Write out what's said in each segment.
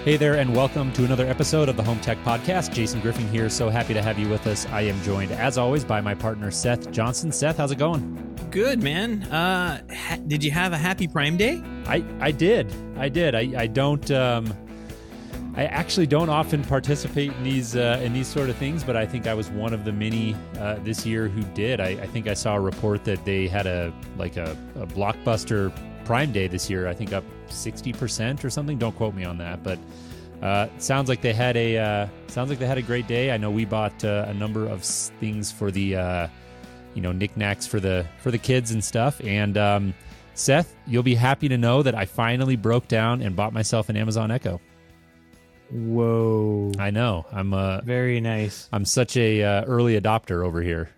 Hey there, and welcome to another episode of the Home Tech Podcast. Jason Griffin here. So happy to have you with us. I am joined, as always, by my partner, Seth Johnson. Seth, how's it going? Good, man. Did you have a happy Prime Day? I did. I don't. I actually don't often participate in these sort of things, but I think I was one of the many this year who did. I think I saw a report that they had a blockbuster Prime Day this year. I think up 60% or something. Don't quote me on that, but sounds like they had a great day. I know we bought a number of things for the knickknacks for the kids and stuff. And Seth, you'll be happy to know that I finally broke down and bought myself an Amazon Echo. Whoa! I know. I'm very nice. I'm such a early adopter over here.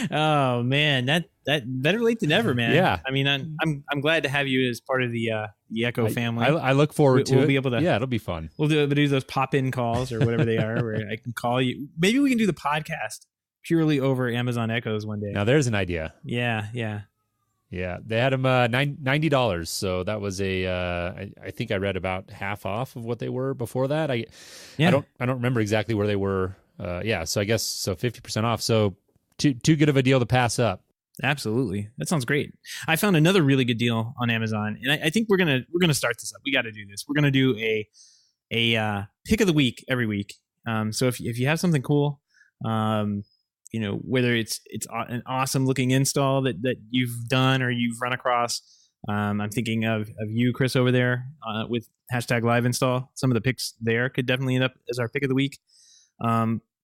Oh man, that better late than never, man. Yeah. I mean, I'm glad to have you as part of the Echo family. I look forward to it. We'll be able to. Yeah, it'll be fun. We'll do those pop-in calls or whatever they are, where I can call you. Maybe we can do the podcast purely over Amazon Echoes one day. Now there's an idea. Yeah. Yeah, they had them $90, so that was I think I read about half off of what they were before that. I don't remember exactly where they were. So I guess 50% off. So too good of a deal to pass up. Absolutely, that sounds great. I found another really good deal on Amazon, and I think we're gonna start this up. We got to do this. We're gonna do a pick of the week every week. So if you have something cool, whether it's an awesome looking install that you've done or you've run across. I'm thinking of you, Chris, over there with #live install. Some of the picks there could definitely end up as our pick of the week.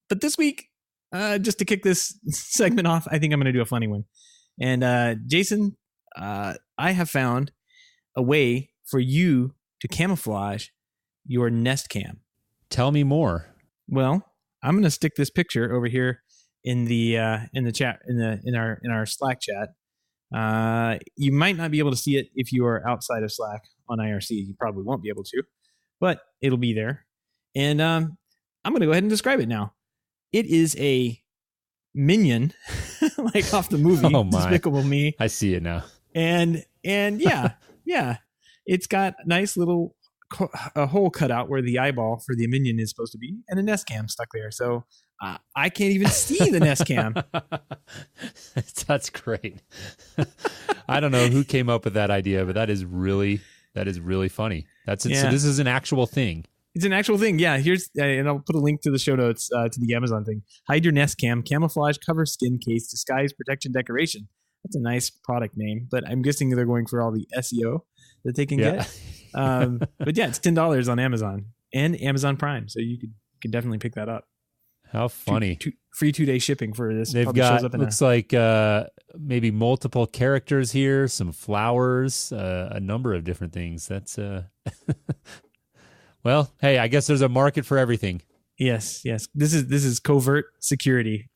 But this week, just to kick this segment off, I think I'm going to do a funny one. And Jason, I have found a way for you to camouflage your Nest Cam. Tell me more. Well, I'm going to stick this picture over here in the chat in our Slack chat. You might not be able to see it if you are outside of Slack on IRC. You probably won't be able to, but it'll be there. And I'm going to go ahead and describe it now. It is a minion, like off the movie Despicable Me. I see it now. And yeah, it's got nice little a hole cut out where the eyeball for the minion is supposed to be, and a Nest Cam stuck there. So I can't even see the Nest Cam. That's great. I don't know who came up with that idea, but that is really funny. That's it. Yeah. So this is an actual thing. It's an actual thing. Yeah, here's and I'll put a link to the show notes to the Amazon thing. Hide your Nest Cam, camouflage, cover, skin case, disguise, protection, decoration. That's a nice product name, but I'm guessing they're going for all the SEO that they can get. But yeah, it's $10 on Amazon and Amazon Prime, so you could definitely pick that up. How funny! Free 2-day shipping for this. They've got looks like maybe multiple characters here, some flowers, a number of different things. That's well, hey, I guess there's a market for everything. Yes. This is covert security,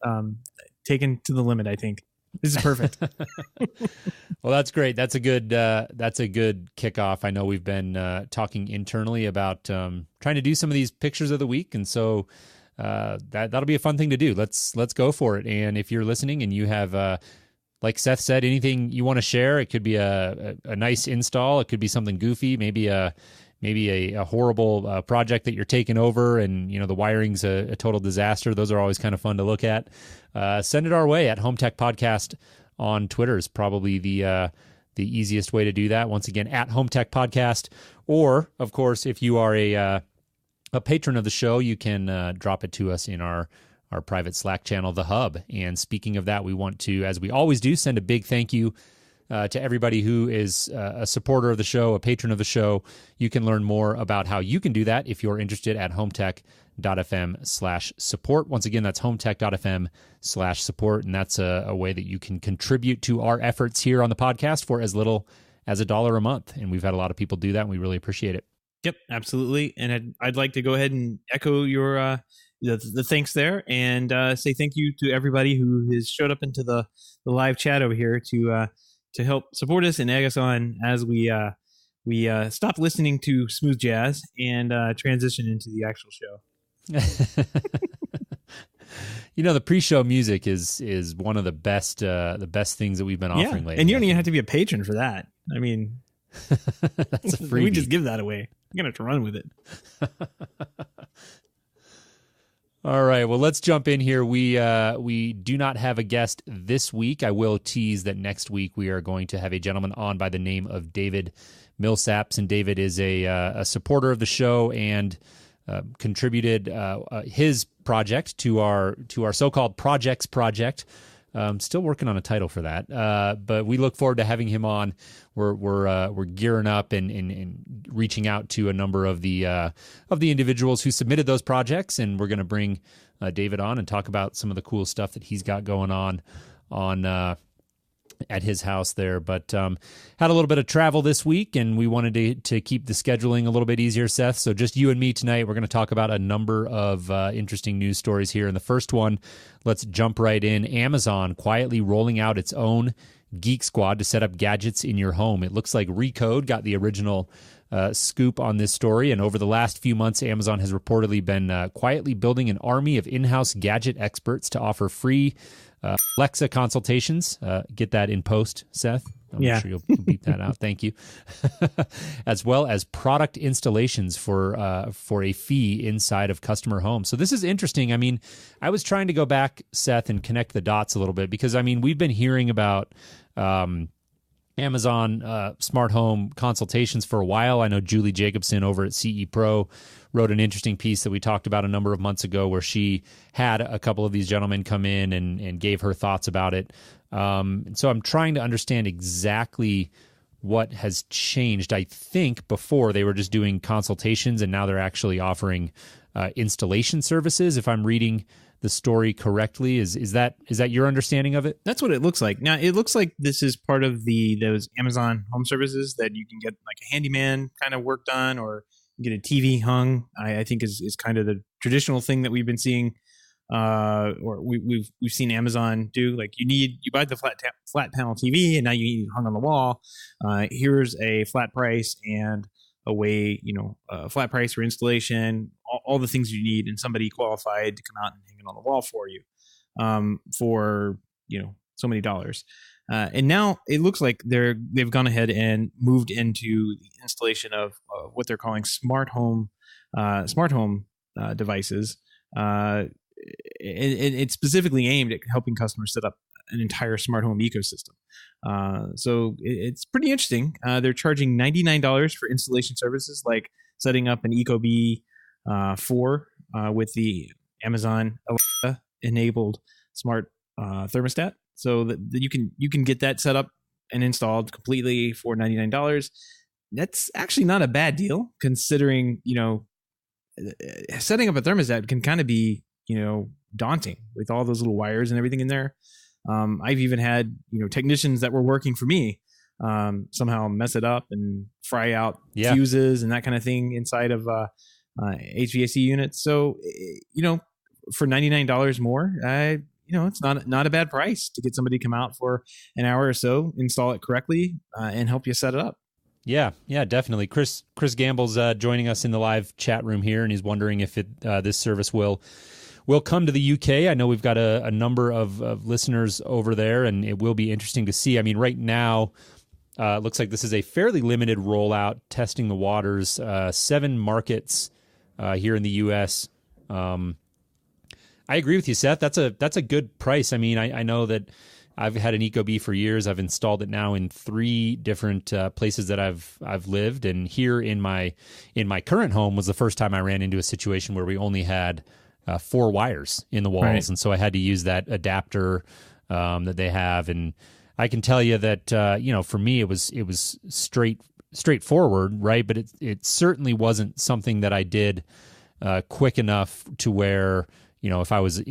taken to the limit. I think this is perfect. Well, that's great. That's a good kickoff. I know we've been talking internally about trying to do some of these pictures of the week, and so that'll be a fun thing to do. Let's go for it. And if you're listening and you have, like Seth said, anything you want to share, it could be a nice install. It could be something goofy, maybe a horrible project that you're taking over and, the wiring's a total disaster. Those are always kind of fun to look at. Send it our way at HomeTech Podcast on Twitter is probably the easiest way to do that. Once again, at HomeTech Podcast. Or, of course, if you are a patron of the show, you can drop it to us in our private Slack channel, The Hub. And speaking of that, we want to, as we always do, send a big thank you to everybody who is a supporter of the show, a patron of the show. You can learn more about how you can do that if you're interested at HomeTech.fm/support. Once again, that's HomeTech.fm/support, and that's a way that you can contribute to our efforts here on the podcast for as little as $1 a month. And we've had a lot of people do that, and we really appreciate it. Yep, absolutely. And I'd like to go ahead and echo your the thanks there, and say thank you to everybody who has showed up into the live chat over here to help support us and egg us on as we stop listening to smooth jazz and transition into the actual show. The pre-show music is one of the best things that we've been offering lately. And you don't even have to be a patron for that. I mean, that's a freebie. We just give that away. gonna have to run with it. All right, well, let's jump in here. We do not have a guest this week. I will tease that next week we are going to have a gentleman on by the name of David Millsaps, and David is a supporter of the show and contributed his project to our so-called projects project. Still working on a title for that, but we look forward to having him on. We're gearing up and reaching out to a number of the individuals who submitted those projects, and we're going to bring David on and talk about some of the cool stuff that he's got going on at his house there. But had a little bit of travel this week, and we wanted to keep the scheduling a little bit easier, Seth. So just you and me tonight. We're going to talk about a number of interesting news stories here. And the first one, let's jump right in. Amazon quietly rolling out its own Geek Squad to set up gadgets in your home. It looks like Recode got the original scoop on this story, and over the last few months, Amazon has reportedly been quietly building an army of in-house gadget experts to offer free Alexa consultations. Get that in post, Seth. I'm sure you'll beat that out. Thank you. As well as product installations for a fee inside of customer homes. So this is interesting. I mean, I was trying to go back, Seth, and connect the dots a little bit because, I mean, we've been hearing about Amazon smart home consultations for a while. I know Julie Jacobson over at CE Pro wrote an interesting piece that we talked about a number of months ago where she had a couple of these gentlemen come in and gave her thoughts about it. So I'm trying to understand exactly what has changed. I think before they were just doing consultations, and now they're actually offering installation services, if I'm reading the story correctly. Is that your understanding of it? That's what it looks like. Now, it looks like this is part of those Amazon home services that you can get like a handyman kind of work done, or get a TV hung. I think is kind of the traditional thing that we've been seeing, or we've seen Amazon do. Like you buy the flat panel TV, and now you need it hung on the wall. Here's a flat price and a flat price for installation, all the things you need, and somebody qualified to come out and hang it on the wall for you, for so many dollars. And now it looks like they've gone ahead and moved into the installation of what they're calling smart home devices. It's specifically aimed at helping customers set up an entire smart home ecosystem. So it's pretty interesting. They're charging $99 for installation services like setting up an Ecobee 4 with the Amazon Alexa enabled smart thermostat. So that you can get that set up and installed completely for $99. That's actually not a bad deal, considering setting up a thermostat can kind of be daunting with all those little wires and everything in there. I've even had technicians that were working for me somehow mess it up and fry out fuses and that kind of thing inside of HVAC units. So for $99 more, it's not a bad price to get somebody to come out for an hour or so, install it correctly, and help you set it up. Yeah, definitely. Chris Gamble's joining us in the live chat room here, and he's wondering if this service will come to the UK. I know we've got a number of listeners over there, and it will be interesting to see. I mean, right now, it looks like this is a fairly limited rollout, testing the waters, 7 markets here in the US. I agree with you, Seth. That's a good price. I mean, I know that I've had an Ecobee for years. I've installed it now in 3 different places that I've lived, and here in my current home was the first time I ran into a situation where we only had 4 wires in the walls, right. And so I had to use that adapter that they have. And I can tell you that for me it was straightforward, right? But it certainly wasn't something that I did quick enough to where if I was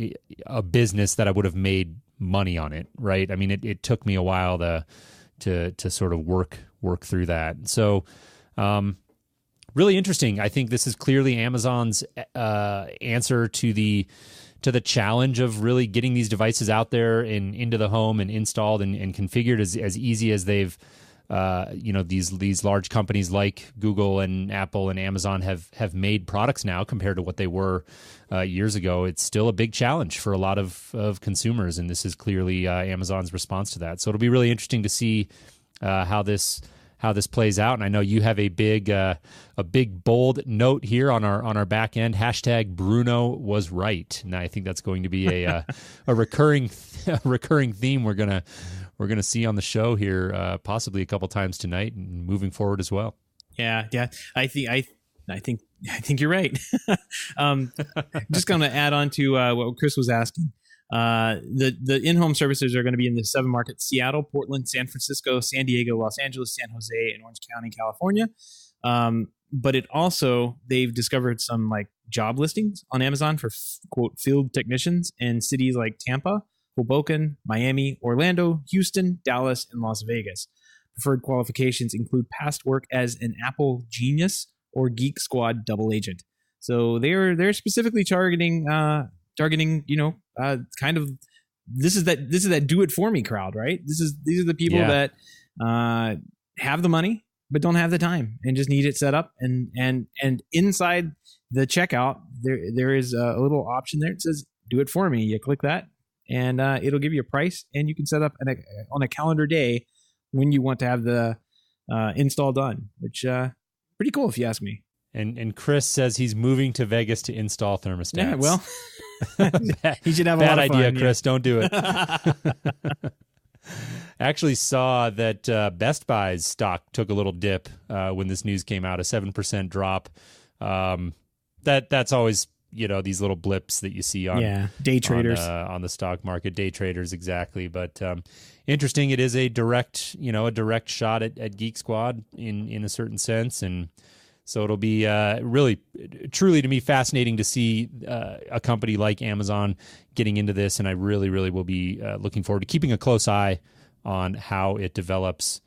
a business that I would have made money on it, right? I mean, it took me a while to sort of work through that. So, really interesting. I think this is clearly Amazon's answer to the challenge of really getting these devices out there and into the home and installed and configured as easy as they've these large companies like Google and Apple and Amazon have made products now compared to what they were years ago. It's still a big challenge for a lot of consumers, and this is clearly Amazon's response to that. So it'll be really interesting to see how this how this plays out. And I know you have a big bold note here on our back end. Hashtag Bruno was right. And I think that's going to be a recurring theme we're gonna see on the show here, possibly a couple times tonight and moving forward as well. Yeah. I think you're right. Just going to add on to what Chris was asking. The in-home services are going to be in the 7 markets: Seattle, Portland, San Francisco, San Diego, Los Angeles, San Jose, and Orange County, California. But they've discovered some like job listings on Amazon for quote field technicians in cities like Tampa, Hoboken, Miami, Orlando, Houston, Dallas, and Las Vegas. Preferred qualifications include past work as an Apple genius or Geek Squad double agent. So they're specifically targeting kind of this is that do it for me crowd, right? These are the people that have the money but don't have the time and just need it set up, and inside the checkout there is a little option there. It says do it for me. You click that and it'll give you a price, and you can set up on a calendar day when you want to have the install done, which pretty cool if you ask me. And Chris says he's moving to Vegas to install thermostats. Yeah, well, he should have a bad lot of idea, fun, Chris. Don't do it. I actually saw that Best Buy's stock took a little dip when this news came out, a 7% drop. That's always these little blips that you see on day traders on the stock market, day traders exactly. But interesting, it is a direct shot at Geek Squad in a certain sense, and so it'll be really, truly to me fascinating to see a company like Amazon getting into this, and I really, really will be looking forward to keeping a close eye on how it develops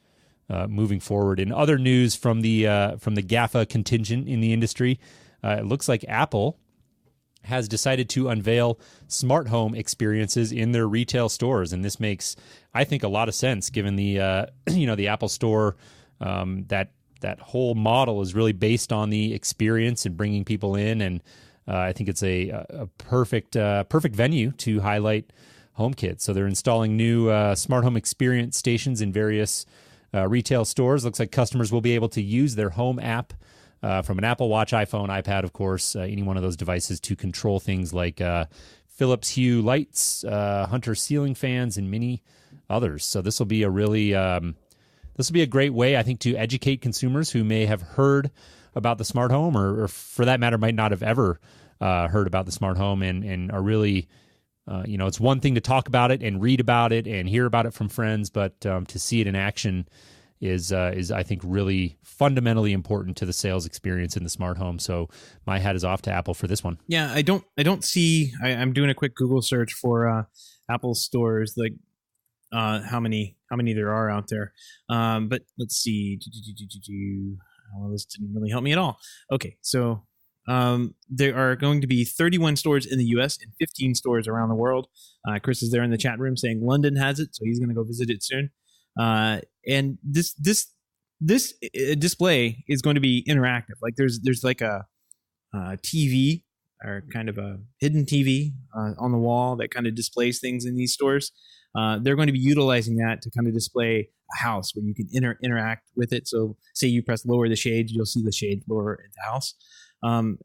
moving forward. In other news from the GAFA contingent in the industry, it looks like Apple has decided to unveil smart home experiences in their retail stores, and this makes, I think, a lot of sense given the the Apple Store that whole model is really based on the experience and bringing people in, and I think it's a perfect venue to highlight HomeKit. So they're installing new smart home experience stations in various retail stores. Looks like customers will be able to use their home app from an Apple Watch, iPhone, iPad, of course, any one of those devices to control things like Philips Hue lights, Hunter ceiling fans, and many others. So this will be a great way, I think, to educate consumers who may have heard about the smart home or for that matter, might not have ever heard about the smart home and are really, it's one thing to talk about it and read about it and hear about it from friends, but to see it in action is I think really fundamentally important to the sales experience in the smart home. So my hat is off to Apple for this one. Yeah, I don't see. I'm doing a quick Google search for Apple stores, like how many there are out there. But let's see. Well, this didn't really help me at all. Okay, so there are going to be 31 stores in the U.S. and 15 stores around the world. Chris is there in the chat room saying London has it, so he's going to go visit it soon. And this display is going to be interactive. Like there's like a TV or kind of a hidden TV on the wall that kind of displays things in these stores. They're going to be utilizing that to kind of display a house where you can interact with it. So say you press lower the shades, you'll see the shade lower in the house.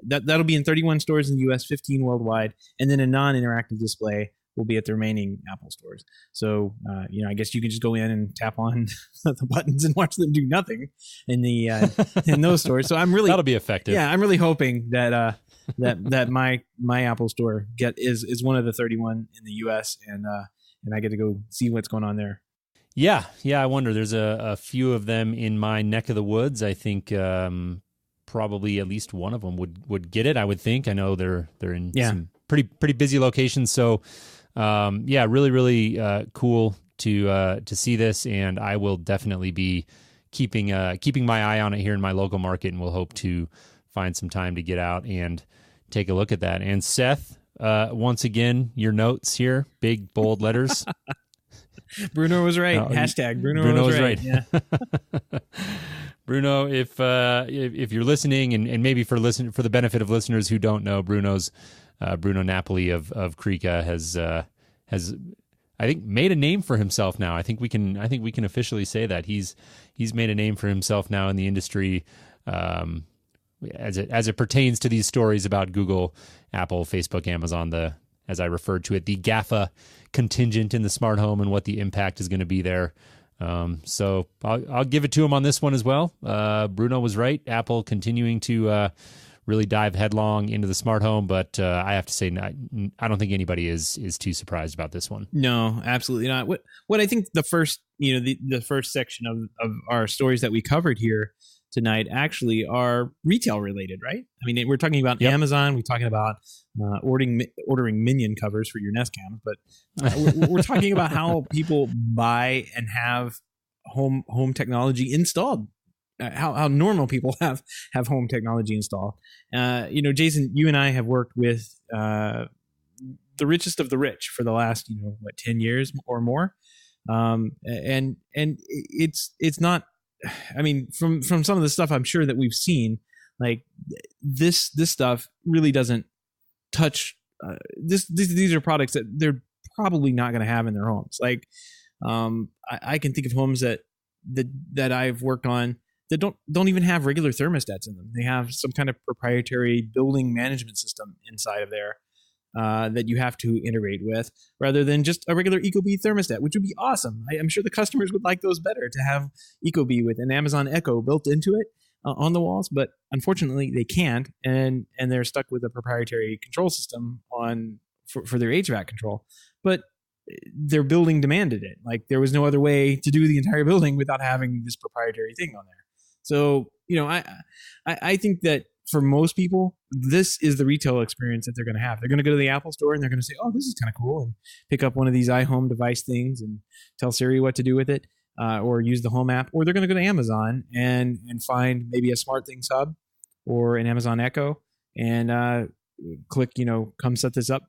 That'll be in 31 stores in the US, 15 worldwide, and then a non-interactive display will be at the remaining Apple stores. So, I guess you can just go in and tap on the buttons and watch them do nothing in the in those stores. So that'll be effective. Yeah, I'm really hoping that that my Apple store is one of the 31 in the US, and I get to go see what's going on there. Yeah. I wonder. There's a few of them in my neck of the woods. I think probably at least one of them would get it. I would think. I know they're in some pretty busy locations. So. Really, really cool to see this, and I will definitely be keeping my eye on it here in my local market, and we'll hope to find some time to get out and take a look at that. And Seth, once again, your notes here, big bold letters. Bruno was right. Hashtag Bruno was right. Yeah. Bruno, if you're listening, and maybe for the benefit of listeners who don't know, Bruno Napoli of Krika has I think made a name for himself now. I think we can officially say that he's made a name for himself now in the industry, as it pertains to these stories about Google, Apple, Facebook, Amazon, as I referred to it, the GAFA contingent in the smart home and what the impact is going to be there. So I'll give it to him on this one as well. Bruno was right. Apple continuing to really dive headlong into the smart home, but I have to say, I don't think anybody is too surprised about this one. No, absolutely not. What I think the first, the first section of our stories that we covered here tonight actually are retail related, right? I mean, we're talking about Amazon, we're talking about ordering Minion covers for your Nest Cam, but we're talking about how people buy and have home technology installed. How normal people have home technology installed. Jason, you and I have worked with the richest of the rich for the last 10 years or more, and it's not. I mean, from some of the stuff I'm sure that we've seen, like this stuff really doesn't touch. These are products that they're probably not going to have in their homes. Like I can think of homes that I've worked on that don't even have regular thermostats in them. They have some kind of proprietary building management system inside of there that you have to integrate with, rather than just a regular Ecobee thermostat, which would be awesome. I'm sure the customers would like those better, to have Ecobee with an Amazon Echo built into it on the walls, but unfortunately they can't, and they're stuck with a proprietary control system for their HVAC control. But their building demanded it. Like there was no other way to do the entire building without having this proprietary thing on there. So, I think that for most people, this is the retail experience that they're going to have. They're going to go to the Apple store and they're going to say, oh, this is kind of cool, and pick up one of these iHome device things and tell Siri what to do with it, or use the Home app. Or they're going to go to Amazon and find maybe a SmartThings hub or an Amazon Echo and click, come set this up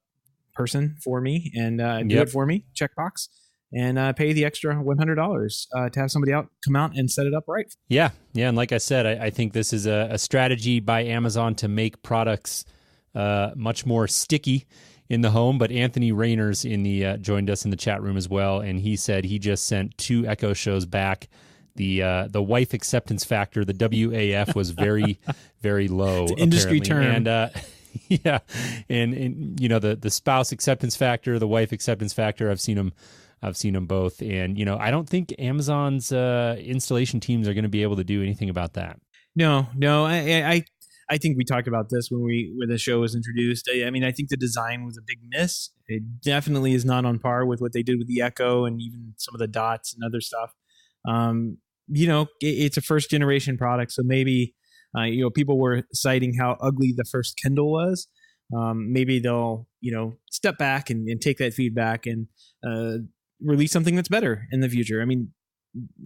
person for me and do it for me, checkbox. And pay the extra $100 to have somebody come out and set it up right. Yeah. And like I said, I think this is a strategy by Amazon to make products much more sticky in the home. But Anthony Rayners joined us in the chat room as well, and he said he just sent 2 Echo shows back. The wife acceptance factor, the WAF, was very, very low. It's an industry term. And yeah, and the spouse acceptance factor, the wife acceptance factor, I've seen them both, and I don't think Amazon's installation teams are going to be able to do anything about that. No, I think we talked about this when the show was introduced. I mean, I think the design was a big miss. It definitely is not on par with what they did with the Echo and even some of the Dots and other stuff. It's a first generation product, so maybe people were citing how ugly the first Kindle was. Maybe they'll step back and take that feedback and release something that's better in the future. I mean,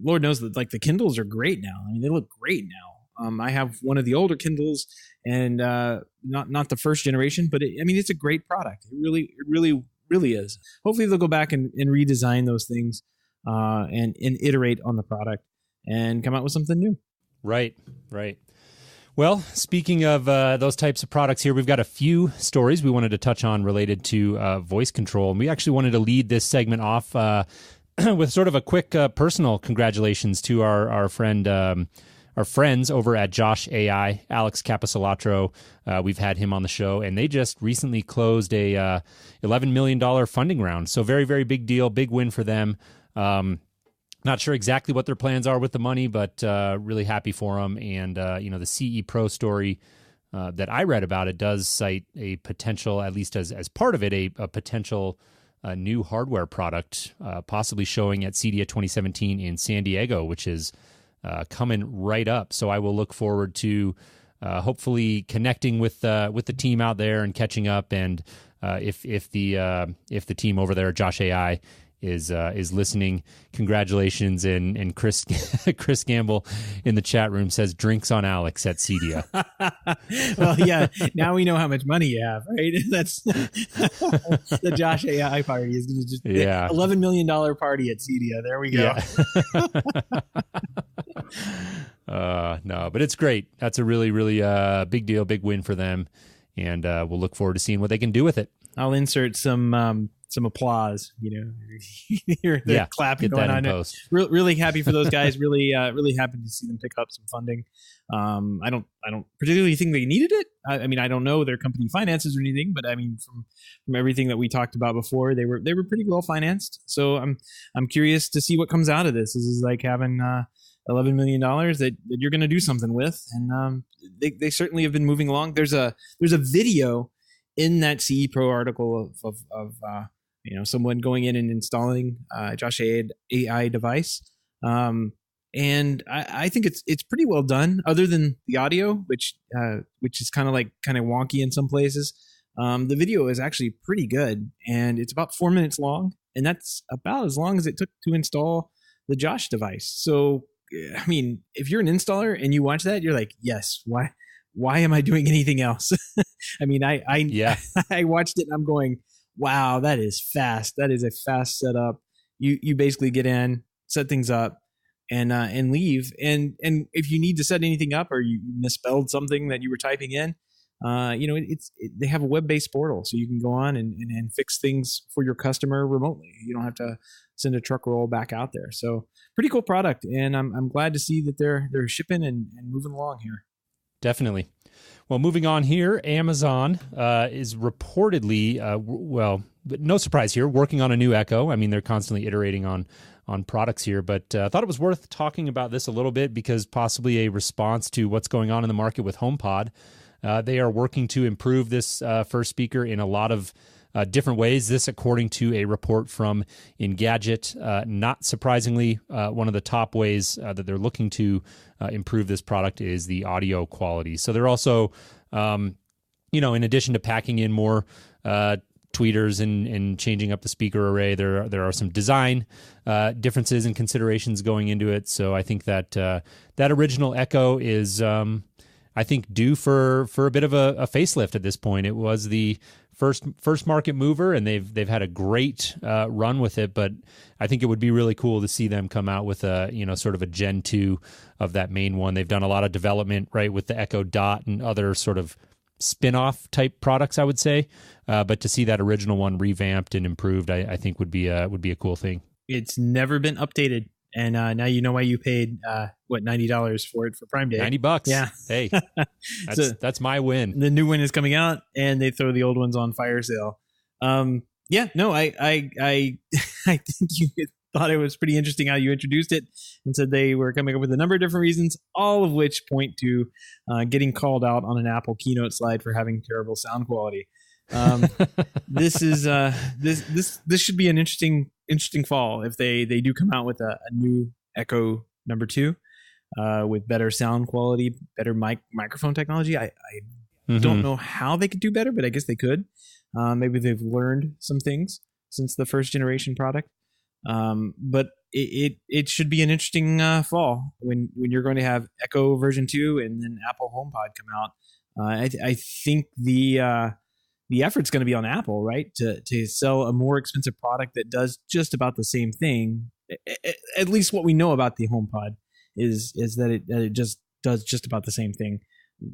Lord knows that the Kindles are great now. I mean, they look great now. I have one of the older Kindles, and not the first generation, but it's a great product. It really is. Hopefully they'll go back and redesign those things and iterate on the product and come out with something new. Right. Well, speaking of those types of products here, we've got a few stories we wanted to touch on related to voice control. And we actually wanted to lead this segment off with sort of a quick personal congratulations to our friends over at Josh AI, Alex Capisolatro. We've had him on the show, and they just recently closed a $11 million funding round. So very, very big deal, big win for them. Not sure exactly what their plans are with the money, but really happy for them. And, the CE Pro story that I read about it does cite a potential, at least as part of it, a potential new hardware product, possibly showing at CEDIA 2017 in San Diego, which is coming right up. So I will look forward to hopefully connecting with the team out there and catching up. And if the team over there, Josh AI, is listening, congratulations. And Chris Gamble in the chat room says drinks on Alex at CEDIA. Well, yeah, now we know how much money you have, right? That's the Josh AI party is going to just $11 million party at CEDIA. There we go. Yeah. No, but it's great. That's a really, really big deal, big win for them. And we'll look forward to seeing what they can do with it. I'll insert some some applause. Hear the clapping get going that on. in post. Really happy for those guys. Really happy to see them pick up some funding. I don't particularly think they needed it. I mean, I don't know their company finances or anything, but I mean, from everything that we talked about before, they were pretty well financed. So I'm curious to see what comes out of this. This is like having $11 million that you're going to do something with, and they certainly have been moving along. There's a video in that CE Pro article of someone going in and installing Josh AI device, and I think it's pretty well done. Other than the audio, which is kind of wonky in some places, the video is actually pretty good, and it's about 4 minutes long, and that's about as long as it took to install the Josh device. So I mean, if you're an installer and you watch that, you're like, yes, why am I doing anything else? I mean, I watched it and I'm going, wow, that is fast. That is a fast setup. You basically get in, set things up, and leave. And if you need to set anything up or you misspelled something that you were typing in, they have a web-based portal, so you can go on and fix things for your customer remotely. You don't have to send a truck roll back out there. So pretty cool product, and I'm glad to see that they're shipping and moving along here. Definitely. Well, moving on here, Amazon is reportedly, but no surprise here, working on a new Echo. I mean, they're constantly iterating on products here, but I thought it was worth talking about this a little bit because possibly a response to what's going on in the market with HomePod. They are working to improve this first speaker in a lot of different ways. This, according to a report from Engadget, not surprisingly, one of the top ways that they're looking to improve this product is the audio quality. So they're also, in addition to packing in more tweeters and changing up the speaker array, there are some design differences and considerations going into it. So I think that that original Echo is, I think, due for a bit of a facelift at this point. It was the first market mover, and they've had a great run with it. But I think it would be really cool to see them come out with a sort of a Gen 2 of that main one. They've done a lot of development, right, with the Echo Dot and other sort of spin-off type products, I would say. But to see that original one revamped and improved, I think would be a cool thing. It's never been updated. And now you know why you paid $90 for it for Prime Day. $90. Yeah. Hey, that's my win. The new one is coming out, and they throw the old ones on fire sale. I think you thought it was pretty interesting how you introduced it and said they were coming up with a number of different reasons, all of which point to getting called out on an Apple keynote slide for having terrible sound quality. This is this should be an interesting fall if they do come out with a new Echo number 2 with better sound quality, better microphone technology. I don't know how they could do better, but I guess they could. Maybe they've learned some things since the first generation product. But it should be an interesting fall when you're going to have Echo version 2 and then Apple HomePod come out. I think the effort's going to be on Apple, right, to sell a more expensive product that does just about the same thing. At least what we know about the HomePod is that it just does just about the same thing.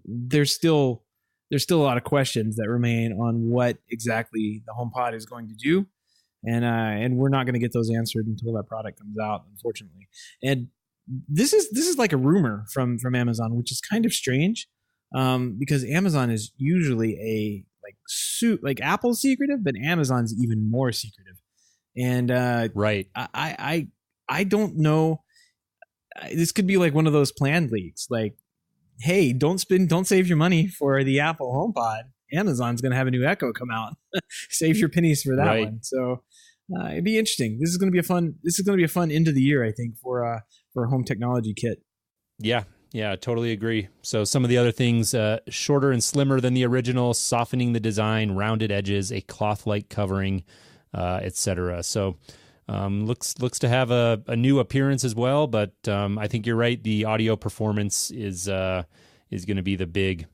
There's still a lot of questions that remain on what exactly the HomePod is going to do, and we're not going to get those answered until that product comes out, unfortunately. And this is like a rumor from Amazon, which is kind of strange, because Amazon is usually a like Apple's secretive, but Amazon's even more secretive. And right, I don't know. This could be like one of those planned leaks. Like, hey, don't save your money for the Apple HomePod. Amazon's going to have a new Echo come out. Save your pennies for that one. So it'd be interesting. This is going to be a fun end of the year, I think, for a home technology kit. Yeah, totally agree. So some of the other things, shorter and slimmer than the original, softening the design, rounded edges, a cloth-like covering, etc. So looks to have a new appearance as well. But I think you're right. The audio performance is going to be the big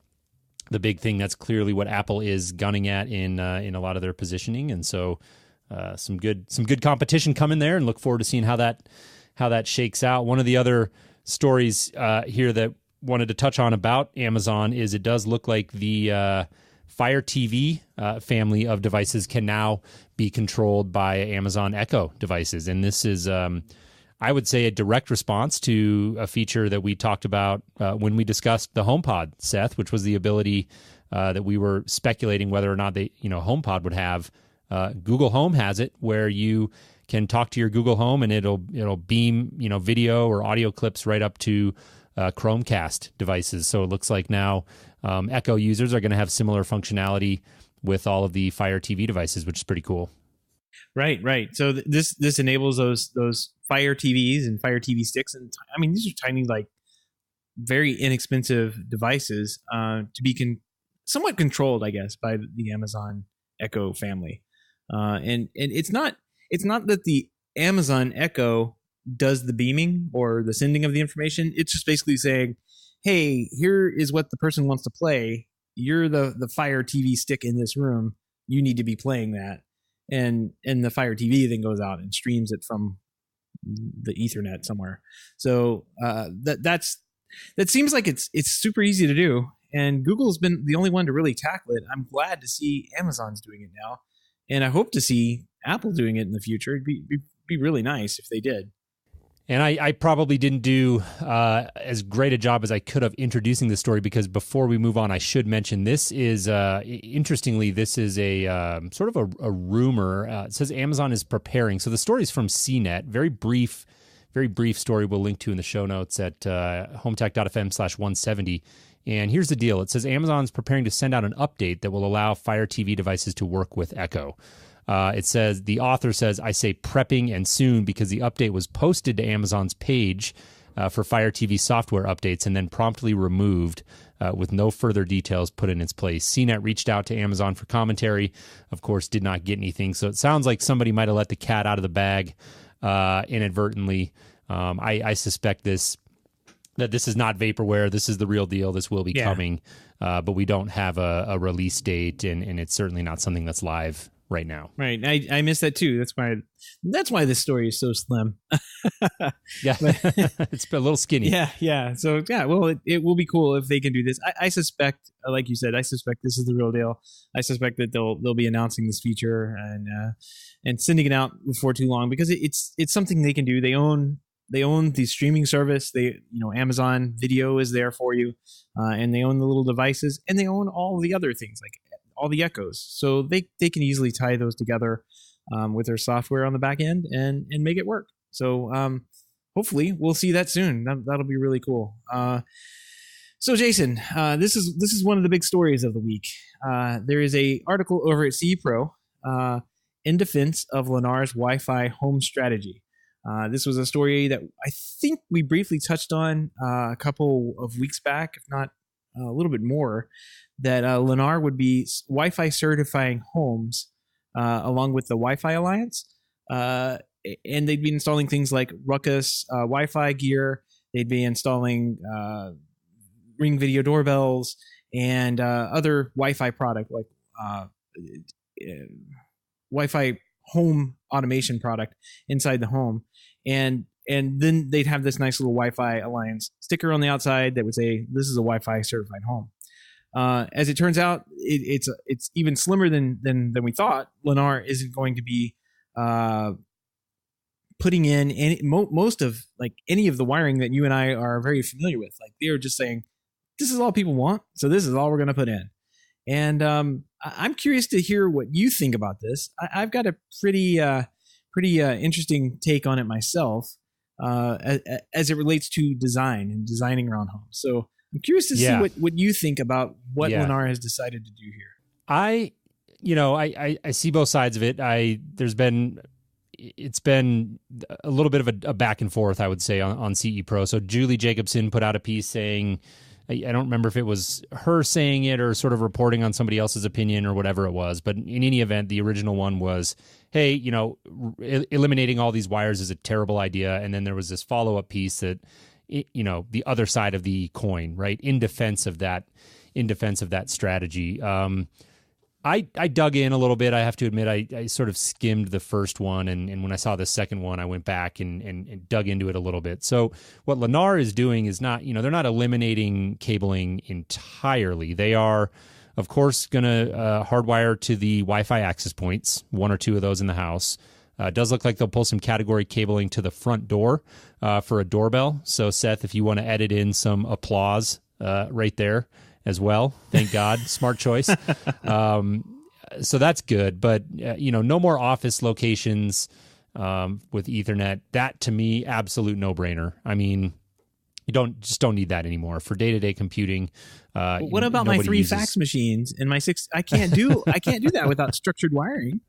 thing. That's clearly what Apple is gunning at in a lot of their positioning. And so some good competition coming there, and look forward to seeing how that shakes out. One of the other stories here that wanted to touch on about Amazon is it does look like the Fire TV family of devices can now be controlled by Amazon Echo devices. And this is, I would say, a direct response to a feature that we talked about when we discussed the HomePod, Seth, which was the ability that we were speculating whether or not HomePod would have. Google Home has it, where you can talk to your Google Home and it'll beam video or audio clips right up to Chromecast devices. So it looks like now Echo users are going to have similar functionality with all of the Fire TV devices, which is pretty cool. Right. So this enables those Fire TVs and Fire TV sticks, and I mean these are tiny, like very inexpensive devices to be somewhat controlled, I guess, by the Amazon Echo family. And it's not that the Amazon Echo does the beaming or the sending of the information. It's just basically saying, hey, here is what the person wants to play. You're the Fire TV stick in this room. You need to be playing that. And the Fire TV then goes out and streams it from the Ethernet somewhere. So that seems like it's super easy to do. And Google's been the only one to really tackle it. I'm glad to see Amazon's doing it now. And I hope to see Apple doing it in the future. It'd be really nice if they did. And I probably didn't do as great a job as I could of introducing the story, because before we move on, I should mention this is, interestingly, this is a sort of a rumor. It says Amazon is preparing. So the story is from CNET, very brief story we'll link to in the show notes at HomeTech.fm/170. And here's the deal. It says Amazon's preparing to send out an update that will allow Fire TV devices to work with Echo. It says, the author says, I say prepping and soon because the update was posted to Amazon's page for Fire TV software updates and then promptly removed with no further details put in its place. CNET reached out to Amazon for commentary, of course, did not get anything. So it sounds like somebody might have let the cat out of the bag inadvertently. I suspect that this is not vaporware. This is the real deal. This will be coming, but we don't have a release date, and it's certainly not something that's live right now. Right. I missed that too. That's why this story is so slim. Yeah. It's a little skinny. Yeah. So well, it will be cool if they can do this. I suspect, like you said, this is the real deal. I suspect that they'll be announcing this feature and sending it out before too long, because it's something they can do. They own the streaming service. Amazon Video is there for you, and they own the little devices, and they own all the other things like all the Echoes. So they can easily tie those together with their software on the back end and make it work. So hopefully we'll see that soon. That'll be really cool. So Jason, this is one of the big stories of the week. There is a article over at CE Pro in defense of Lennar's Wi-Fi home strategy. This was a story that I think we briefly touched on a couple of weeks back, if not a little bit more, that Lennar would be Wi-Fi certifying homes along with the Wi-Fi Alliance. And they'd be installing things like Ruckus Wi-Fi gear. They'd be installing Ring video doorbells and other Wi-Fi product like Wi-Fi home automation product inside the home. And then they'd have this nice little Wi-Fi Alliance sticker on the outside that would say, this is a Wi-Fi certified home. As it turns out, it's even slimmer than we thought. Lennar isn't going to be putting in most of like any of the wiring that you and I are very familiar with. Like they're just saying, this is all people want, so this is all we're going to put in. And I'm curious to hear what you think about this. I've got a pretty interesting take on it myself as it relates to design and designing around homes. So I'm curious to see what you think about what Lennar has decided to do here. I see both sides of it. It's been a little bit of a back and forth, I would say, on CE Pro. So Julie Jacobson put out a piece saying, I don't remember if it was her saying it or sort of reporting on somebody else's opinion or whatever it was. But in any event, the original one was, hey, eliminating all these wires is a terrible idea. And then there was this follow-up piece that, the other side of the coin, right? In defense of that strategy. I dug in a little bit. I have to admit, I sort of skimmed the first one, and when I saw the second one, I went back and dug into it a little bit. So what Lennar is doing is not, they're not eliminating cabling entirely. They are Of course, going to hardwire to the Wi-Fi access points, one or two of those in the house. It does look like they'll pull some category cabling to the front door for a doorbell. So, Seth, if you want to edit in some applause right there as well, thank God, smart choice. So that's good. But, no more office locations with Ethernet. That, to me, absolute no-brainer. I mean, you don't need that anymore for day-to-day computing. What about my 3 fax machines and my 6? I can't do that without structured wiring.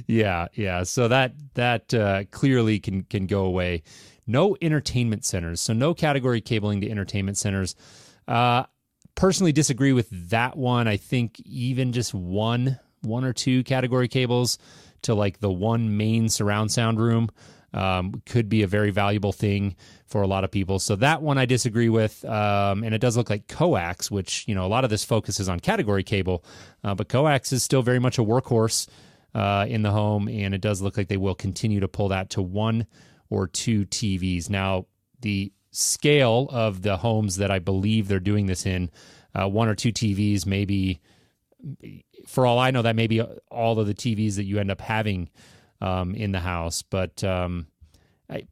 Yeah. So that clearly can go away. No entertainment centers. So no category cabling to entertainment centers. Personally disagree with that one. I think even just one or two category cables to like the one main surround sound room could be a very valuable thing for a lot of people. So that one I disagree with. And it does look like coax, which, a lot of this focuses on category cable, but coax is still very much a workhorse in the home, and it does look like they will continue to pull that to 1 or 2 TVs. Now, the scale of the homes that I believe they're doing this in, 1 or 2 TVs, maybe, for all I know, that may be all of the TVs that you end up having in the house. But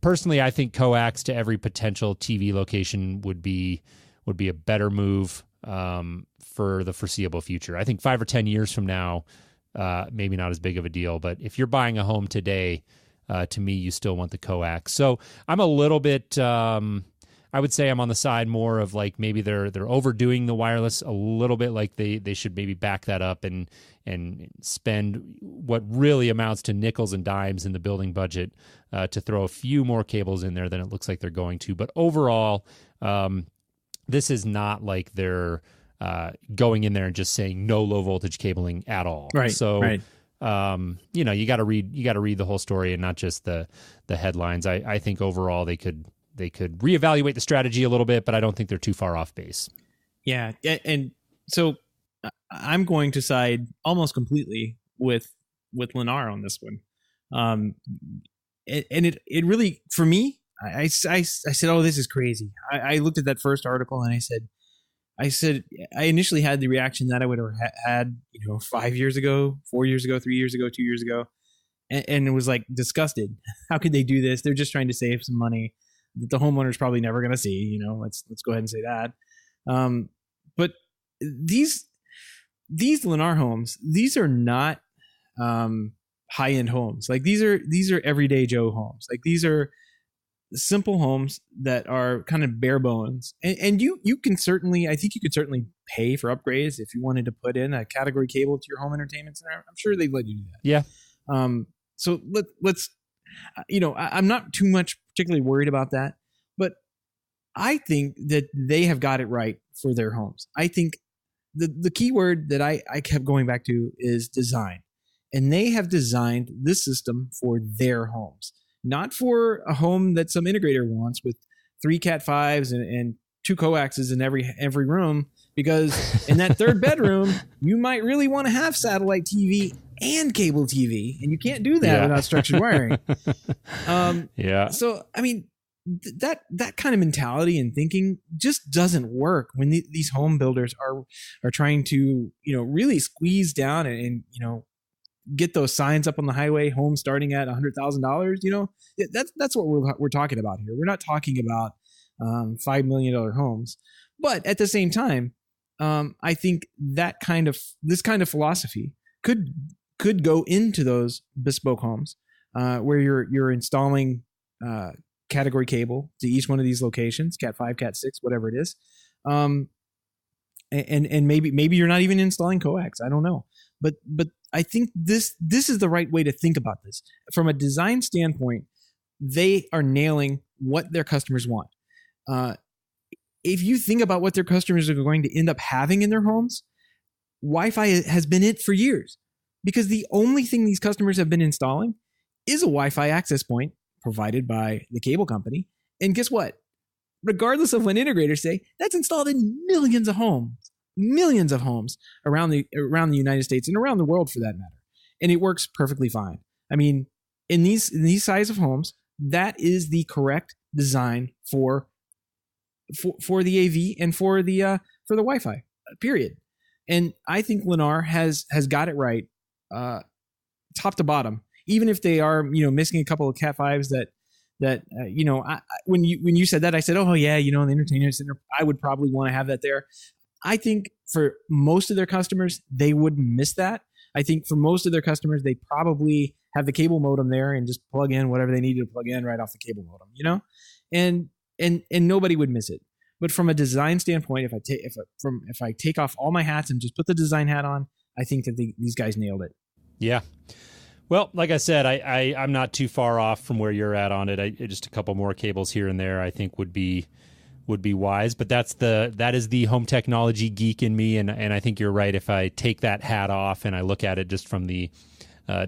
personally, I think coax to every potential TV location would be a better move for the foreseeable future. I think 5 or 10 years from now, maybe not as big of a deal, but if you're buying a home today, to me, you still want the coax. So I'm a little bit, I would say I'm on the side more of like maybe they're overdoing the wireless a little bit. Like they should maybe back that up and spend what really amounts to nickels and dimes in the building budget to throw a few more cables in there than it looks like they're going to. But overall, this is not like they're going in there and just saying no low voltage cabling at all. Right. So, right. You got to read the whole story and not just the headlines. I think overall they could reevaluate the strategy a little bit, but I don't think they're too far off base. Yeah. And so I'm going to side almost completely with Lennar on this one. And it really, for me, I said, oh, this is crazy. I looked at that first article and I said, I initially had the reaction that I would have had, 5 years ago, 4 years ago, 3 years ago, 2 years ago. And it was like disgusted. How could they do this? They're just trying to save some money that the homeowner's probably never going to see. Let's go ahead and say that. But these Lennar homes, these are not high-end homes. Like these are everyday Joe homes. Like these are simple homes that are kind of bare bones, and you can certainly, I think you could certainly pay for upgrades if you wanted to put in a category cable to your home entertainment center. I'm sure they'd let you do that. Yeah. So let's, I'm not too much particularly worried about that, but I think that they have got it right for their homes. I think the key word that I kept going back to is design, and they have designed this system for their homes. Not for a home that some integrator wants with 3 Cat 5s and 2 coaxes in every room, because in that third bedroom, you might really want to have satellite TV and cable TV, and you can't do that without structured wiring. So, I mean, that kind of mentality and thinking just doesn't work when these home builders are trying to, really squeeze down and get those signs up on the highway, home starting at $100,000. That's what we're talking about here. We're not talking about $5 million homes, but at the same time, I think this kind of philosophy could go into those bespoke homes where you're installing category cable to each one of these locations, Cat 5, Cat 6, whatever it is, and maybe you're not even installing coax. I don't know, but I think this is the right way to think about this. From a design standpoint, they are nailing what their customers want. If you think about what their customers are going to end up having in their homes, Wi-Fi has been it for years, because the only thing these customers have been installing is a Wi-Fi access point provided by the cable company. And guess what? Regardless of what integrators say, that's installed in millions of homes around the United States and around the world for that matter. And it works perfectly fine. I mean, in these size of homes, that is the correct design for the AV and for the Wi-Fi, period. And I think Lennar has got it right, top to bottom. Even if they are, missing a couple of Cat 5s when you said that, I said, oh yeah, the entertainment center, I would probably want to have that there. I think for most of their customers, they wouldn't miss that. I think for most of their customers, they probably have the cable modem there and just plug in whatever they needed to plug in right off the cable modem, and nobody would miss it. But from a design standpoint, if I take off all my hats and just put the design hat on, I think that these guys nailed it. Yeah. Well, like I said, I'm not too far off from where you're at on it. Just a couple more cables here and there, I think would be wise. But that is the home technology geek in me, and I think you're right. If I take that hat off and I look at it just from the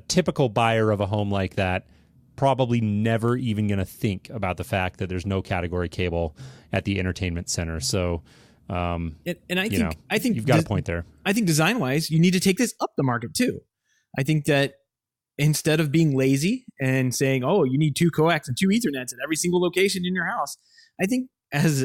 typical buyer of a home like that, probably never even going to think about the fact that there's no category cable at the entertainment center. So, and I think you've got a point there. I think design wise, you need to take this up the market too. I think that instead of being lazy and saying, oh, you need 2 coax and 2 Ethernets at every single location in your house, I think as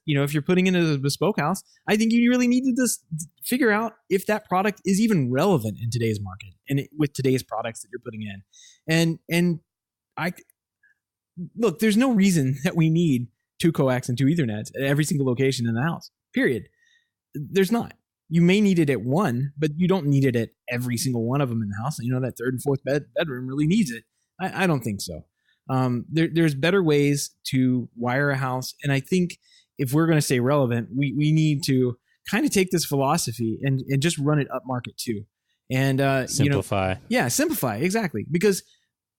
if you're putting in a bespoke house, I think you really need to just figure out if that product is even relevant in today's market and with today's products that you're putting in. And I look, there's no reason that we need 2 coax and 2 Ethernets at every single location in the house, period. There's not. You may need it at one, but you don't need it at every single one of them in the house. That third and fourth bedroom really needs it. I don't think so. There's better ways to wire a house. And I think if we're going to stay relevant, we need to kind of take this philosophy and just run it up market too. And simplify. Simplify. Exactly. Because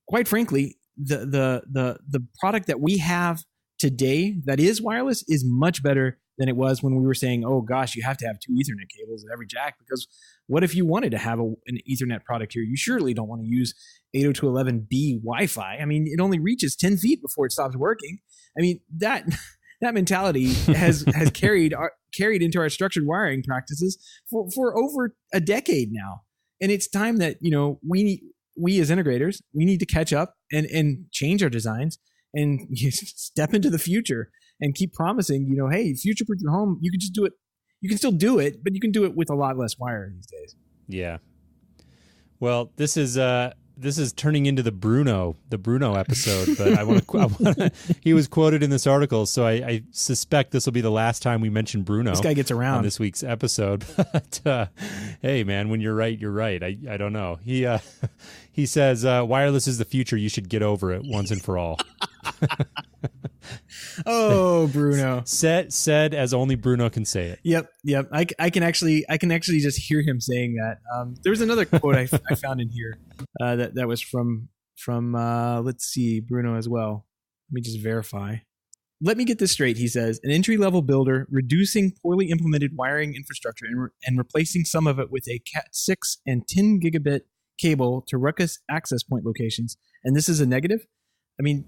quite frankly, the product that we have today that is wireless is much better than it was when we were saying, oh gosh, you have to have 2 Ethernet cables at every jack, because what if you wanted to have an Ethernet product here? You surely don't want to use 802.11b Wi-Fi. I mean, it only reaches 10 feet before it stops working. I mean, that mentality has carried into our structured wiring practices for over a decade now. And it's time that, we as integrators, we need to catch up and change our designs and step into the future and keep promising, hey, future-proof your home. You can just do it. You can still do it, but you can do it with a lot less wire these days. Yeah. Well, this is turning into the Bruno episode, but he was quoted in this article, so I suspect this will be the last time we mention Bruno. This guy gets around on this week's episode. But hey, man, when you're right, you're right. I don't know. He says wireless is the future. You should get over it once and for all. Oh, Bruno. Said as only Bruno can say it. Yep. I can actually just hear him saying that. There was another quote I found in here that was from let's see, Bruno as well. Let me just verify. Let me get this straight. He says, an entry-level builder reducing poorly implemented wiring infrastructure and replacing some of it with a Cat 6 and 10 gigabit cable to ruckus access point locations. And this is a negative. I mean,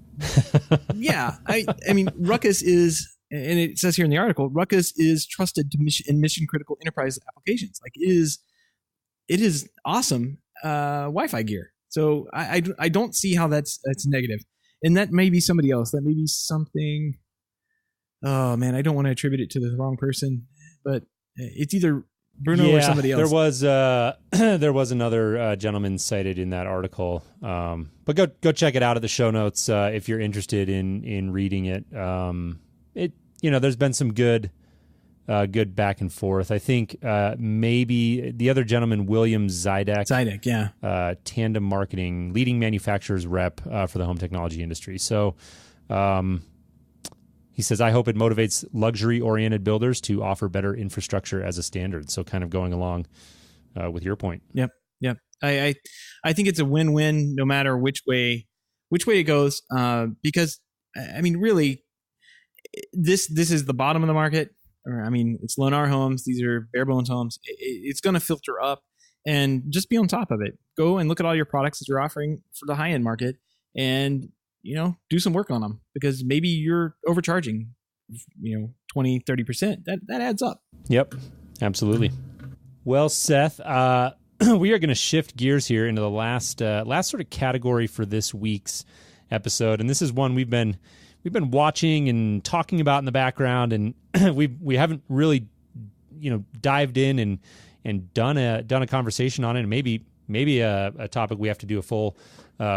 yeah, I mean, ruckus is, and it says here in the article, ruckus is trusted to mission critical enterprise applications. Like it is awesome Wi-Fi gear. So I don't see how that's negative. And that may be somebody else. That may be something. Oh man, I don't want to attribute it to the wrong person, but it's either Bruno or somebody else. There was another gentleman cited in that article, but go check it out at the show notes if you're interested in reading it. There's been some good back and forth. I think maybe the other gentleman, William Zidek, Tandem Marketing, leading manufacturer's rep for the home technology industry. So. He says, I hope it motivates luxury-oriented builders to offer better infrastructure as a standard. So kind of going along with your point. Yep. I think it's a win-win no matter which way it goes. Because, I mean, really, this is the bottom of the market. Or, I mean, it's Lennar homes. These are bare bones homes. It's going to filter up, and just be on top of it. Go and look at all your products that you're offering for the high-end market and do some work on them, because maybe you're overcharging, 20, 30%. That adds up. Yep, absolutely. Well, Seth, we are going to shift gears here into the last sort of category for this week's episode. And this is one we've been watching and talking about in the background, and we haven't really, dived in and done a conversation on it, and maybe a topic we have to do a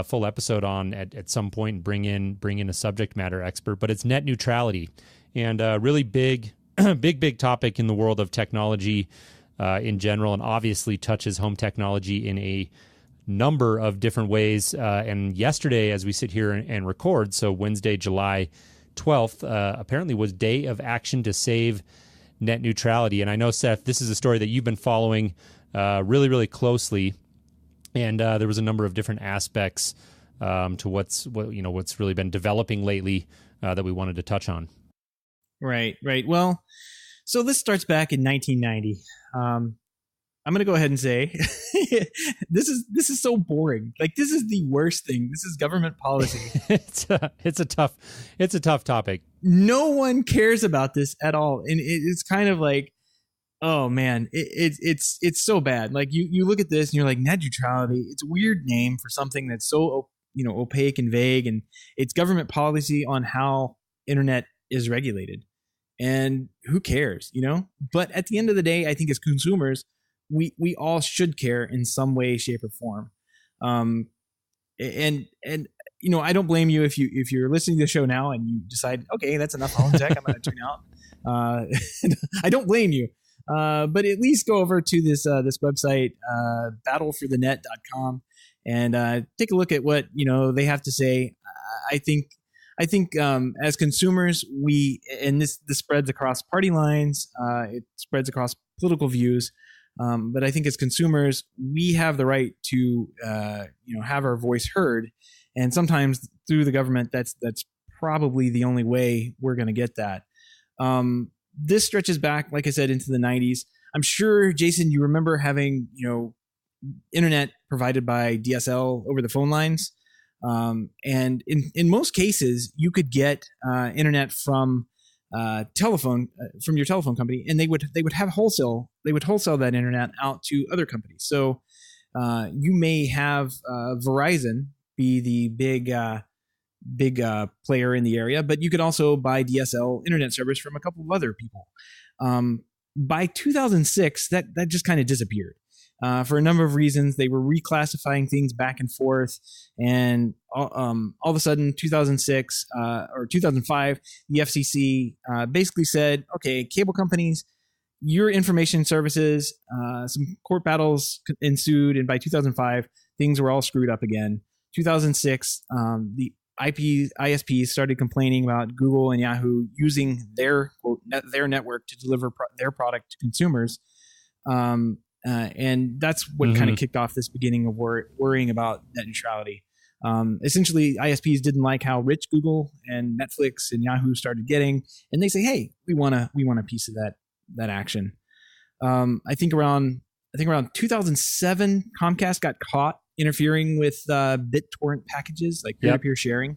full episode on at some point and bring in a subject matter expert. But it's net neutrality, and really big big topic in the world of technology in general, and obviously touches home technology in a number of different ways. And yesterday, as we sit here and record, so Wednesday, July 12th, apparently was Day of Action to Save Net Neutrality. And I know, Seth, this is a story that you've been following really, really closely. And there was a number of different aspects to what's really been developing lately that we wanted to touch on. Right. Well, so this starts back in 1990. I'm going to go ahead and say this is so boring. Like, this is the worst thing. This is government policy. It's a tough topic. No one cares about this at all, and it's kind of like, oh man, it's so bad. Like, you look at this and you're like, net neutrality. It's a weird name for something that's so opaque and vague, and it's government policy on how internet is regulated. And who cares, But at the end of the day, I think as consumers, we all should care in some way, shape, or form. And I don't blame you if you're listening to the show now and you decide, okay, that's enough home tech, I'm going to tune out. I don't blame you. But at least go over to this website, battleforthenet.com, and take a look at what they have to say. I think as consumers, this spreads across party lines, it spreads across political views, but I think as consumers, we have the right to have our voice heard, and sometimes through the government, that's probably the only way we're going to get that. This stretches back, like I said, into the 90s. I'm sure, Jason, you remember having internet provided by DSL over the phone lines. And in most cases, you could get internet from your telephone company, and they would wholesale that internet out to other companies. So you may have Verizon be the big player in the area, but you could also buy DSL internet service from a couple of other people. By 2006, that just kind of disappeared. For a number of reasons. They were reclassifying things back and forth, and all of a sudden, 2006 or 2005, the FCC basically said, "Okay, cable companies, your information services." Some court battles ensued, and by 2005, things were all screwed up again. 2006, the ISPs started complaining about Google and Yahoo using their network to deliver their product to consumers. And that's what kind of kicked off this beginning of worrying about net neutrality. Essentially, ISPs didn't like how rich Google and Netflix and Yahoo started getting, and they say, "Hey, we want a piece of that action." I think around 2007, Comcast got caught interfering with BitTorrent packages, like peer-to-peer sharing.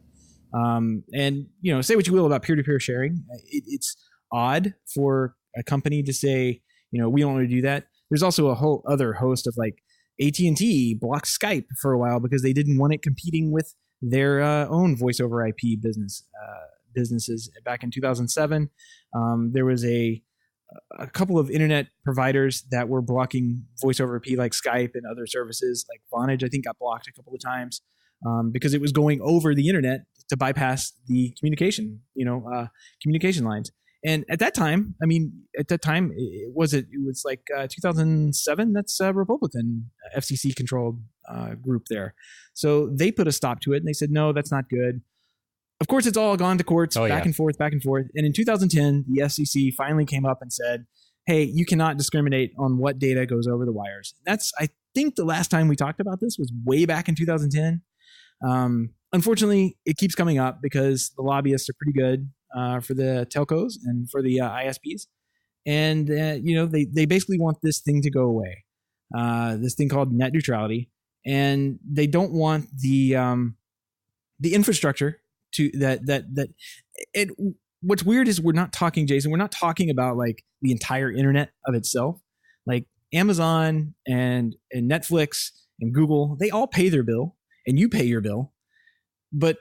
And say what you will about peer-to-peer sharing, it's odd for a company to say, we don't want to do that. There's also a whole other host of, like, AT&T blocked Skype for a while because they didn't want it competing with their own voice over IP businesses. Back in 2007, there was a couple of internet providers that were blocking voice over IP, like Skype and other services. Like Vonage, I think, got blocked a couple of times because it was going over the internet to bypass the communication lines. And at that time, it was like 2007. That's a Republican FCC controlled group there. So they put a stop to it, and they said, no, that's not good. Of course, it's all gone to courts, back and forth. And in 2010, the FCC finally came up and said, hey, you cannot discriminate on what data goes over the wires. That's, I think, the last time we talked about this was way back in 2010. Unfortunately, it keeps coming up because the lobbyists are pretty good for the telcos and for the ISPs. And, they basically want this thing to go away, this thing called net neutrality. And they don't want the infrastructure to that. What's weird is we're not talking, Jason, we're not talking about like the entire internet of itself. Like Amazon and Netflix and Google, they all pay their bill and you pay your bill. But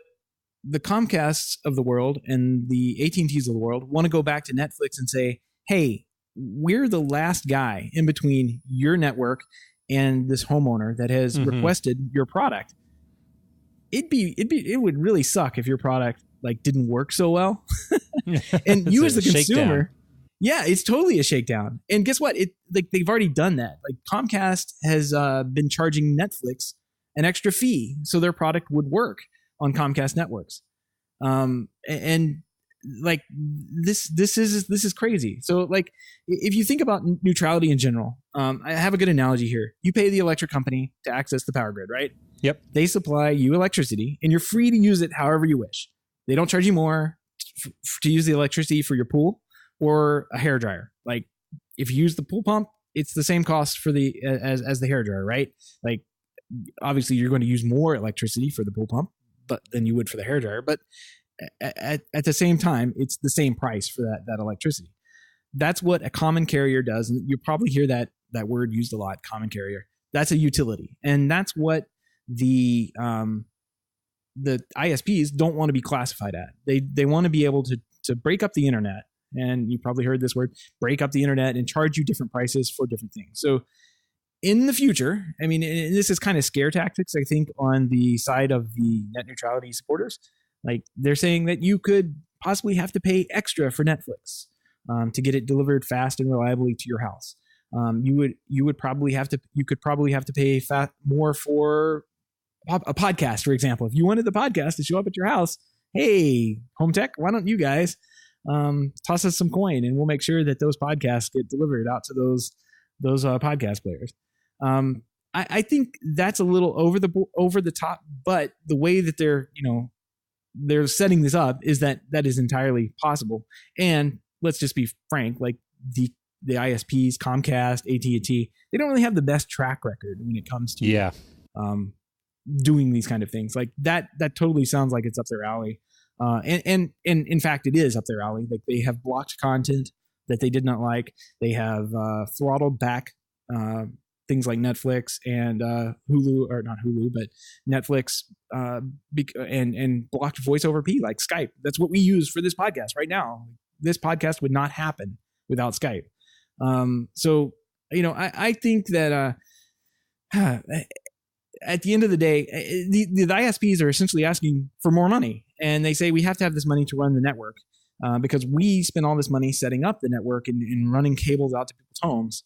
the Comcasts of the world and the AT&Ts of the world want to go back to Netflix and say, hey, we're the last guy in between your network and this homeowner that has requested your product. It would really suck if your product like didn't work so well. And you as the consumer, it's totally a shakedown. And guess what? They've already done that. Like Comcast has been charging Netflix an extra fee so their product would work on Comcast networks. And like this is crazy. So like if you think about neutrality in general, I have a good analogy here. You pay the electric company to access the power grid, right? Yep. They supply you electricity and you're free to use it however you wish. They don't charge you more to use the electricity for your pool or a hairdryer. Like if you use the pool pump, it's the same cost for as the hairdryer, right? Like obviously you're going to use more electricity for the pool pump than you would for the hairdryer, but at the same time, it's the same price for that electricity. That's what a common carrier does. And you probably hear that word used a lot, common carrier. That's a utility. And that's what the ISPs don't want to be classified at. They want to be able to break up the internet. And you probably heard this word, break up the internet and charge you different prices for different things. So in the future, I mean, and this is kind of scare tactics, I think, on the side of the net neutrality supporters. Like they're saying that you could possibly have to pay extra for Netflix to get it delivered fast and reliably to your house. You could probably have to pay more for a podcast, for example. If you wanted the podcast to show up at your house, hey, HomeTech, why don't you guys toss us some coin and we'll make sure that those podcasts get delivered out to those podcast players. I think that's a little over the top, but the way that they're setting this up is that is entirely possible. And let's just be frank, like the ISPs, Comcast, AT&T, they don't really have the best track record when it comes to doing these kind of things. Like that totally sounds like it's up their alley. And in fact, it is up their alley. Like they have blocked content that they did not like. They have throttled back things like Netflix and Hulu, or not Hulu, but Netflix, and blocked voice over IP like Skype. That's what we use for this podcast right now. This podcast would not happen without Skype. So, I think that at the end of the day, the ISPs are essentially asking for more money. And they say we have to have this money to run the network because we spend all this money setting up the network and running cables out to people's homes.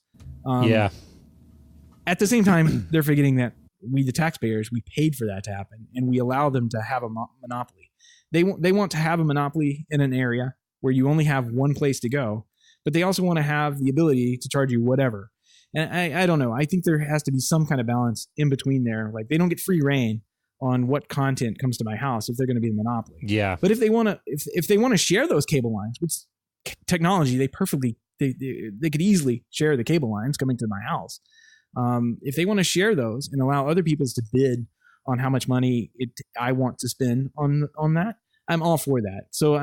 At the same time, they're forgetting that we, the taxpayers, we paid for that to happen, and we allow them to have a monopoly. They want to have a monopoly in an area where you only have one place to go, but they also want to have the ability to charge you whatever. And I don't know. I think there has to be some kind of balance in between there. Like they don't get free reign on what content comes to my house if they're going to be the monopoly. Yeah. But if they want to share those cable lines, which technology, they could easily share the cable lines coming to my house. If they want to share those and allow other people to bid on how much money I want to spend on that, I'm all for that. So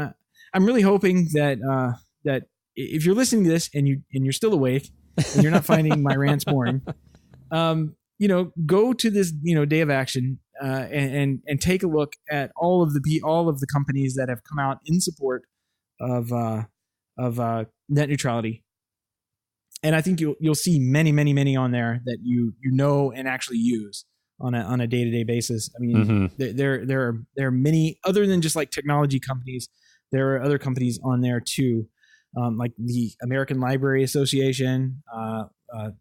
I'm really hoping that if you're listening to this and you're still awake and you're not finding my rants boring, go to this day of action and take a look at all of the companies that have come out in support of net neutrality. And I think you'll see many, many, many on there that you and actually use on a day-to-day basis. I mean, there are many other than just like technology companies. There are other companies on there too, like the American Library Association.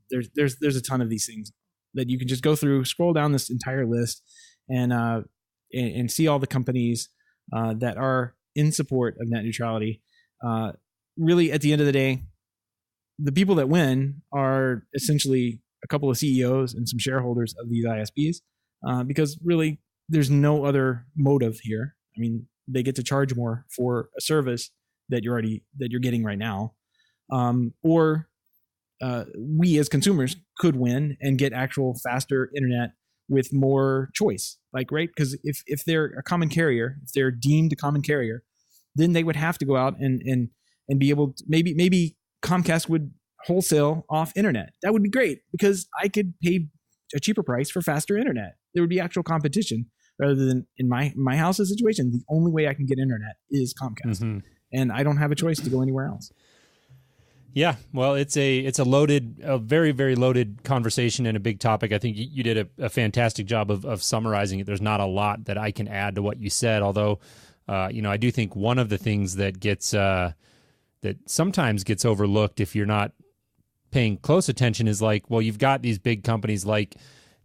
There's a ton of these things that you can just go through, scroll down this entire list, and see all the companies that are in support of net neutrality. Really, at the end of the day, the people that win are essentially a couple of CEOs and some shareholders of these ISPs, because really there's no other motive here. I mean, they get to charge more for a service that you're getting right now, or we as consumers could win and get actual faster internet with more choice. Like, right? Because if they're a common carrier, if they're deemed a common carrier, then they would have to go out and be able to maybe Comcast would wholesale off internet. That would be great because I could pay a cheaper price for faster internet. There would be actual competition rather than in my house's situation. The only way I can get internet is Comcast, and I don't have a choice to go anywhere else. Yeah, well, it's a very, very loaded conversation and a big topic. I think you did a fantastic job of summarizing it. There's not a lot that I can add to what you said, although, I do think one of the things that that sometimes gets overlooked if you're not paying close attention is like, well, you've got these big companies like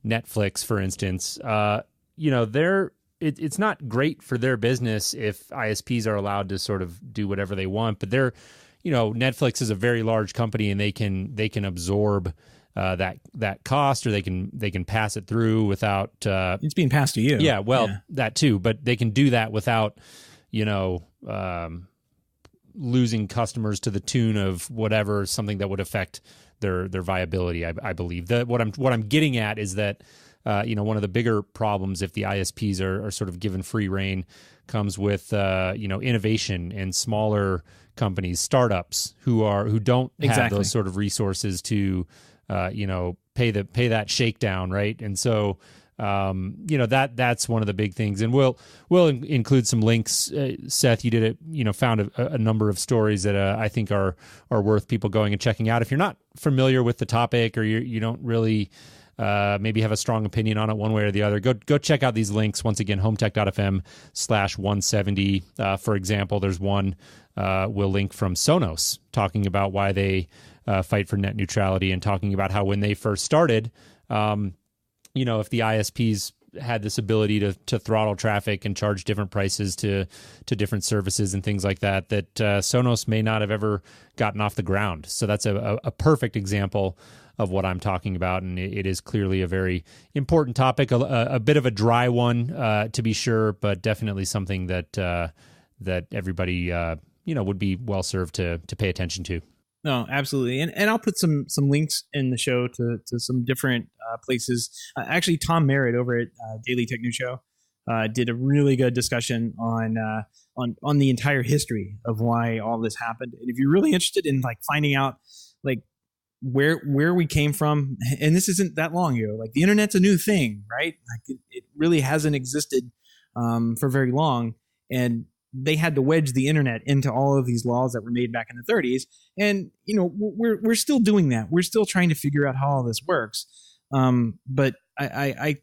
Netflix, for instance. It's not great for their business if ISPs are allowed to sort of do whatever they want, but Netflix is a very large company and they can absorb that cost, or they can pass it through without it's being passed to you. Yeah, well, that too, but they can do that without losing customers to the tune of whatever, something that would affect their viability. I believe that what I'm getting at is that one of the bigger problems if the ISPs are sort of given free rein comes with innovation and smaller companies, startups who don't have those sort of resources to pay that shakedown, right? And so that's one of the big things, and we'll include some links. Seth, you did it. Found a number of stories that I think are worth people going and checking out. If you're not familiar with the topic, or you don't really maybe have a strong opinion on it one way or the other, go check out these links. Once again, HomeTech.fm/170. For example, there's one we'll link from Sonos talking about why they fight for net neutrality, and talking about how when they first started, if the ISPs had this ability to throttle traffic and charge different prices to different services and things like that, Sonos may not have ever gotten off the ground. So that's a perfect example of what I'm talking about, and it is clearly a very important topic, a bit of a dry one to be sure, but definitely something that everybody would be well served to pay attention to. No, absolutely. And I'll put some links in the show to some different places. Actually, Tom Merritt over at Daily Tech News Show did a really good discussion on the entire history of why all this happened. And if you're really interested in like finding out like where we came from, and this isn't that long ago, like the internet's a new thing, right? Like it really hasn't existed for very long, and they had to wedge the internet into all of these laws that were made back in the 30s. And, we're still doing that. We're still trying to figure out how all this works. But I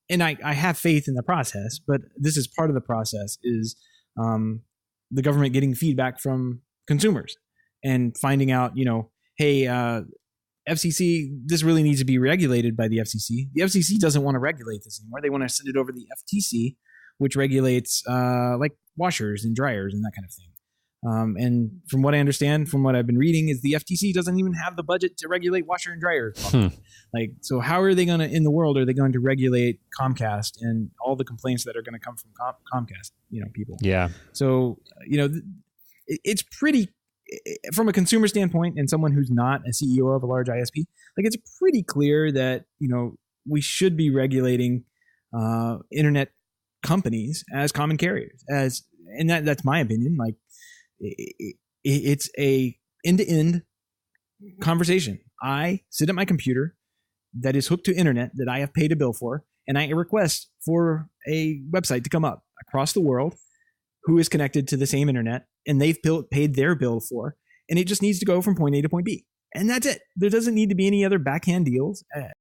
have faith in the process, but this is part of the process is the government getting feedback from consumers and finding out, hey, FCC, this really needs to be regulated by the FCC. The FCC doesn't want to regulate this anymore. They want to send it over to the FTC, which regulates like washers and dryers and that kind of thing. And from what I understand, from what I've been reading, is the FTC doesn't even have the budget to regulate washer and dryer. Like, so how are they going to, in the world, are they going to regulate Comcast and all the complaints that are going to come from Comcast, people? Yeah. So, it's pretty, from a consumer standpoint and someone who's not a CEO of a large ISP, like it's pretty clear that, we should be regulating internet companies as common carriers, and that's my opinion. Like it's a end-to-end conversation. I sit at my computer that is hooked to internet that I have paid a bill for, and I request for a website to come up across the world who is connected to the same internet, and they've paid their bill for, and it just needs to go from point A to point B, and that's it. There doesn't need to be any other backhand deals.